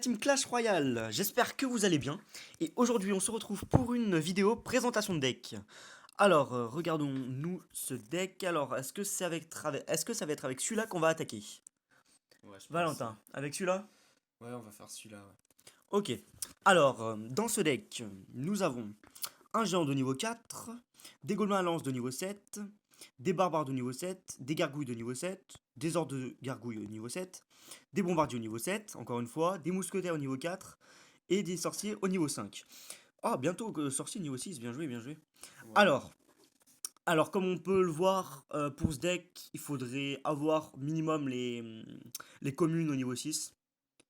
team Clash Royale, j'espère que vous allez bien. Et aujourd'hui on se retrouve pour une vidéo présentation de deck. Alors, regardons-nous ce deck. Alors, est-ce que c'est est-ce que ça va être avec celui-là qu'on va attaquer? Ouais, je pense. Valentin, avec celui-là? Ouais, on va faire celui-là. Ouais. Ok. Alors, dans ce deck, nous avons un géant de niveau 4, des gobelins à lance de niveau 7, des barbares de niveau 7, des gargouilles de niveau 7, des ordres de gargouilles au niveau 7, des bombardiers au niveau 7, encore une fois, des mousquetaires au niveau 4, et des sorciers au niveau 5. Ah, bientôt sorcier niveau 6, bien joué, bien joué. Ouais. Alors, alors comme on peut le voir, pour ce deck, il faudrait avoir minimum les communes au niveau 6.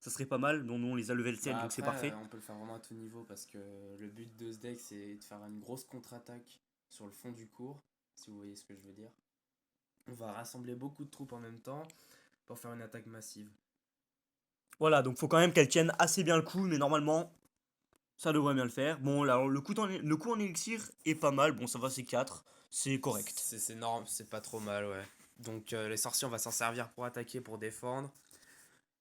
Ça serait pas mal, dont nous on les a level 7, Bah donc c'est après, parfait. on peut le faire vraiment à tout niveau parce que le but de ce deck, c'est de faire une grosse contre-attaque sur le fond du cours, si vous voyez ce que je veux dire. On va rassembler beaucoup de troupes en même temps pour faire une attaque massive. Voilà, donc faut quand même qu'elle tienne assez bien le coup, mais normalement, ça devrait bien le faire. Bon, là, le coup en élixir est pas mal. Bon, ça va, c'est 4. C'est correct. C'est énorme, c'est pas trop mal, ouais. Donc les sorciers, on va s'en servir pour attaquer, pour défendre.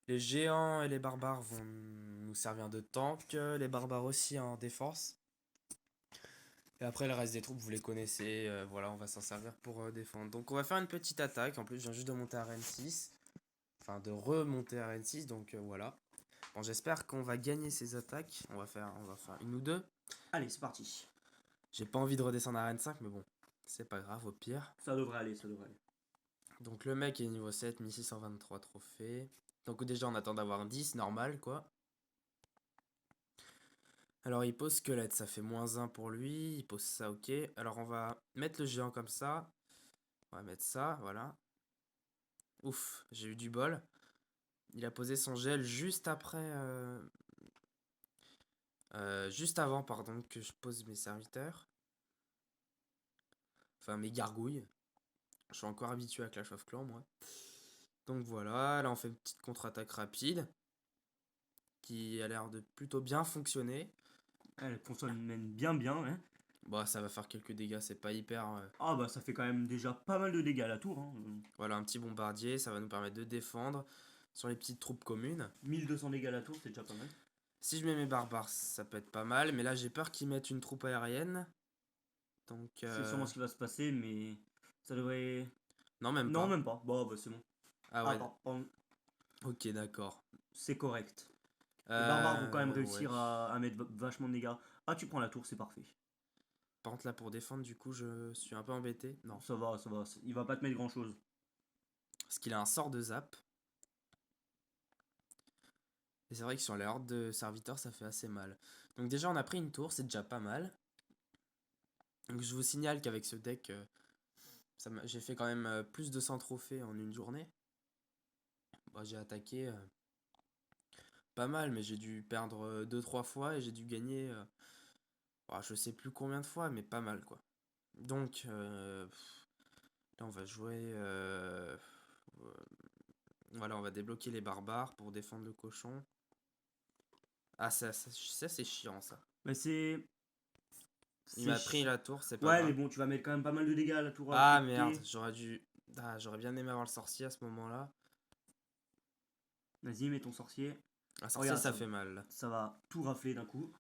Les géants et les barbares vont nous servir de tank, les barbares aussi en défense. Et après, le reste des troupes, vous les connaissez. Voilà, on va s'en servir pour défendre. Donc, on va faire une petite attaque. En plus, je viens juste de monter à RN6. Enfin, de remonter à RN6. Donc, voilà. Bon, j'espère qu'on va gagner ces attaques. On va faire une ou deux. Allez, c'est parti. J'ai pas envie de redescendre à RN5, mais bon, c'est pas grave, au pire. Ça devrait aller, ça devrait aller. Donc, le mec est niveau 7, 1623 trophées. Donc, déjà, on attend d'avoir 10, normal, quoi. Alors, il pose squelette, ça fait -1 pour lui. Il pose ça, ok. Alors, on va mettre le géant comme ça. On va mettre ça, voilà. Ouf, j'ai eu du bol. Il a posé son gel juste après. Juste avant, pardon, que je pose mes serviteurs. Enfin, mes gargouilles. Je suis encore habitué à Clash of Clans, moi. Donc voilà, là on fait une petite contre-attaque rapide. Qui a l'air de plutôt bien fonctionner. Elle fonctionne même bien, bien, hein. Bon, ça va faire quelques dégâts, c'est pas hyper. Ah bah ça fait quand même déjà pas mal de dégâts à la tour, hein. Voilà, un petit bombardier, ça va nous permettre de défendre sur les petites troupes communes. 1200 dégâts à la tour, c'est déjà pas mal. Si je mets mes barbares, ça peut être pas mal, mais là j'ai peur qu'ils mettent une troupe aérienne. Donc. C'est sûrement ce qui va se passer, mais ça devrait... Non, même Non, pas. même pas. Bon, bah c'est bon. Ah Ah, ouais, pardon, ok, d'accord. c'est correct. Les barbares vont quand même Ouais. réussir à mettre vachement de dégâts. Ah, tu prends la tour, c'est parfait. Par contre, là, pour défendre, du coup, je suis un peu embêté. Non. Ça va, ça va. Il va pas te mettre grand chose. Parce qu'il a un sort de zap. Et c'est vrai que sur les hordes de serviteurs, ça fait assez mal. Donc déjà, on a pris une tour, c'est déjà pas mal. Donc je vous signale qu'avec ce deck, j'ai fait quand même plus de 100 trophées en une journée. Bon, j'ai attaqué pas mal, mais j'ai dû perdre 2-3 fois et j'ai dû gagner, je sais plus combien de fois, mais pas mal, quoi. Donc, là, on va jouer... voilà, on va débloquer les barbares pour défendre le cochon. Ah, ça c'est chiant, ça. Mais c'est... Il C'est... m'a pris la tour, c'est pas Ouais, mais grave. bon, tu vas mettre quand même pas mal de dégâts à la tour à Ah merde, côté. j'aurais dû... Ah, j'aurais bien aimé avoir le sorcier à ce moment-là. Vas-y, mets ton sorcier. Un sorcier, Regarde, ça fait mal. ça va tout rafler d'un coup.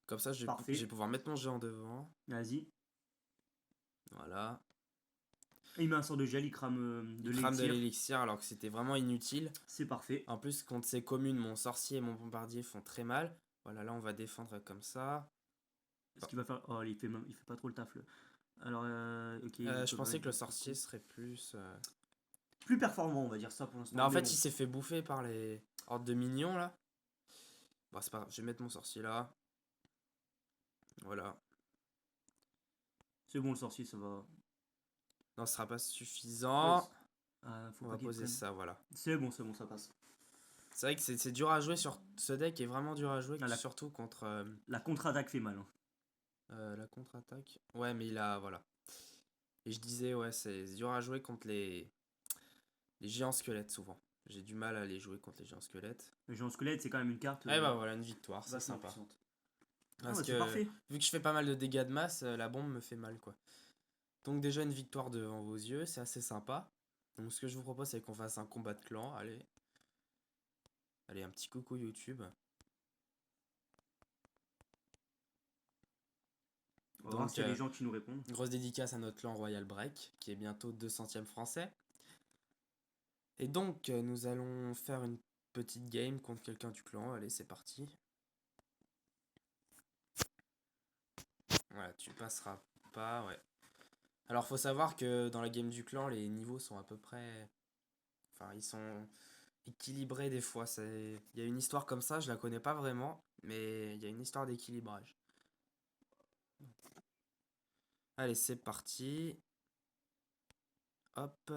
Comme ça, je vais Parfait. pouvoir mettre mon géant devant. Vas-y. Voilà. Il met un sort de gel, il crame de Il crame de l'élixir. l'élixir alors que c'était vraiment inutile. C'est parfait. En plus, contre ces communes, mon sorcier et mon bombardier font très mal. Voilà, là, on va défendre comme ça. Ce qu'il va faire... Oh, il fait pas trop le taf, là. Alors, ok, Je pensais que le sorcier serait plus... plus performant, on va dire ça pour l'instant. Mais en Mais fait, bon, il s'est fait bouffer par les hordes de minions, là. Bon, c'est pas grave, je vais mettre mon sorcier là. Voilà. c'est bon, le sorcier, ça va. Non, ce sera pas Ouais, suffisant. faut On pas va qu'il poser prenne. ça, voilà. C'est bon, ça passe. C'est vrai que c'est dur à jouer sur ce deck est vraiment dur à jouer, Ah, surtout contre la contre-attaque fait mal, hein. la contre-attaque. Ouais, mais il a voilà. Et je disais ouais, c'est dur à jouer contre les géants squelettes souvent. J'ai du mal à les jouer contre les géants squelettes. Le géant squelette, c'est quand même une carte Et bah voilà, une victoire, c'est vachement sympa. puissante. Ah, Parce bah, c'est que parfait. vu que je fais pas mal de dégâts de masse, la bombe me fait mal quoi. Donc déjà une victoire devant vos yeux, c'est assez sympa. Donc ce que je vous propose c'est qu'on fasse un combat de clan, allez. Allez, un petit coucou YouTube. On va voir Donc, s'il y a des gens qui nous répondent. grosse dédicace à notre clan Royal Break, qui est bientôt 200e français. Et donc, nous allons faire une petite game contre quelqu'un du clan. Allez, c'est parti. Voilà, tu passeras pas, ouais. Alors, faut savoir que dans la game du clan, les niveaux sont à peu près... Enfin, ils sont équilibrés des fois. Il y a une histoire comme ça, je la connais pas vraiment, mais il y a une histoire d'équilibrage. Allez, c'est parti. Hop.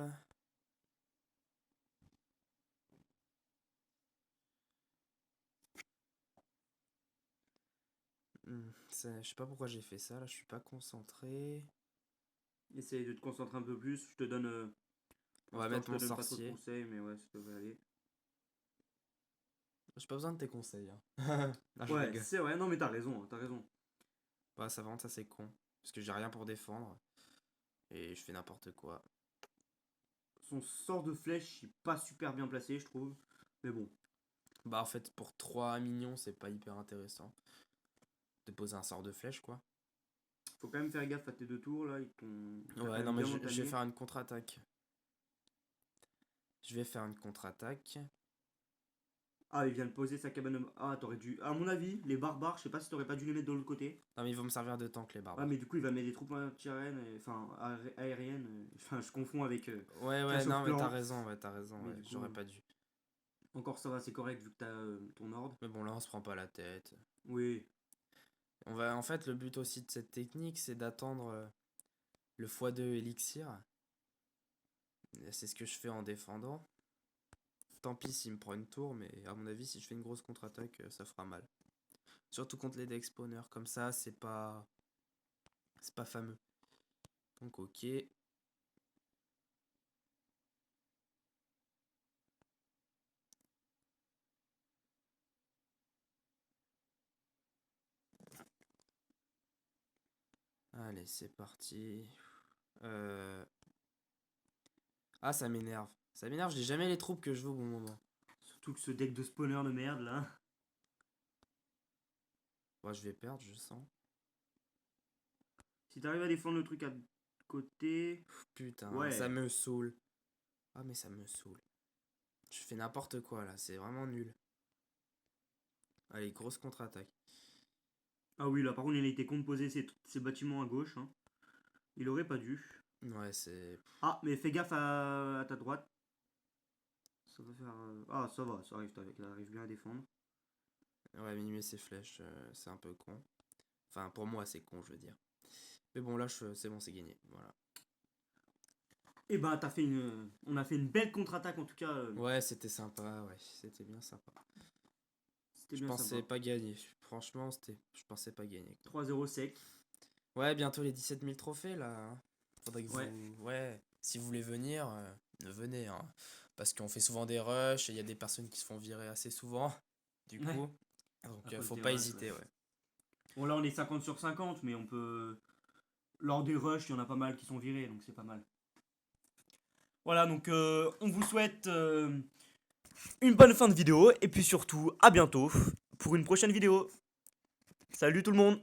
Je sais pas pourquoi j'ai fait ça, là, je suis pas concentré. Essaye de te concentrer un peu plus. Je te donne. On va Pour mettre l'instant, mon je te donne pas trop de sorcier. conseils, mais ouais, ça devrait aller. J'ai pas besoin de tes conseils, hein. Non, je Ouais, rigole. c'est vrai, non, mais t'as raison, t'as raison. Bah, ça va, ça c'est con. Parce que j'ai rien pour défendre. Et je fais n'importe quoi. Son sort de flèche, il est pas super bien placé, je trouve. Mais bon. Bah, en fait, pour 3 minions, c'est pas hyper intéressant. De poser un sort de flèche, quoi. Faut quand même faire gaffe à tes deux tours là. Ils t'ont. T'as quand Ouais, même non, mais bien je vais entamé. faire une contre-attaque. Je vais faire une contre-attaque. Ah, il vient de poser sa cabane. Ah, t'aurais dû. À mon avis, les barbares, je sais pas si t'aurais pas dû les mettre de l'autre côté. Non, mais ils vont me servir de tank, les Ouais, barbares. mais du coup, il va mettre des troupes anti-aériennes, enfin aériennes. Enfin, je confonds avec Ouais, Clash of non, mais Clans. t'as raison, Mais ouais. du coup, J'aurais pas dû. encore ça va, c'est correct vu que t'as ton ordre. Mais bon, là, on se prend pas la tête. Oui. En fait, le but aussi de cette technique, c'est d'attendre le x2 élixir. C'est ce que je fais en défendant. Tant pis s'il me prend une tour, mais à mon avis, si je fais une grosse contre-attaque, ça fera mal. Surtout contre les deck spawners, comme ça, c'est pas fameux. Donc, ok. Allez, c'est parti. Ah, ça m'énerve. Ça m'énerve, j'ai jamais les troupes que je veux au bon moment. Surtout que ce deck de spawner de merde là. Bon, je vais perdre, je sens. Si t'arrives à défendre le truc à côté. Putain, ça Ouais. me saoule. Ah, mais ça me saoule. Je fais n'importe quoi là, c'est vraiment nul. Allez, grosse contre-attaque. Ah oui, là par contre, il a été composé ses bâtiments à gauche. Hein. Il aurait pas dû. Ouais, c'est... Ah, mais fais gaffe à ta droite. Ça va faire. Ah, ça va, ça arrive, t'arrives bien à défendre. Ouais, minimer ses flèches, c'est un peu con. Enfin, pour moi, c'est con, je veux dire. Mais bon, là, c'est bon, c'est gagné. Voilà. Et bah, t'as fait une. On a fait une belle contre-attaque en tout cas. Ouais, c'était sympa, ouais. C'était bien sympa. C'était Je bien pensais sympa. pas gagner. Franchement, je pensais pas gagner, quoi. 3-0 sec. Ouais, bientôt les 17 000 trophées, là. Hein. Faudrait que vous... Ouais. Ouais, si vous voulez venir, venez, hein. Parce qu'on fait souvent des rushs et il y a des personnes qui se font virer assez souvent. Du Ouais. coup, donc À cause faut des pas rushs, hésiter, ouais. ouais. Bon, là on est 50 sur 50, mais on peut. Lors des rushs, il y en a pas mal qui sont virés, donc c'est pas mal. Voilà, donc on vous souhaite une bonne fin de vidéo, et puis surtout, à bientôt pour une prochaine vidéo. Salut tout le monde!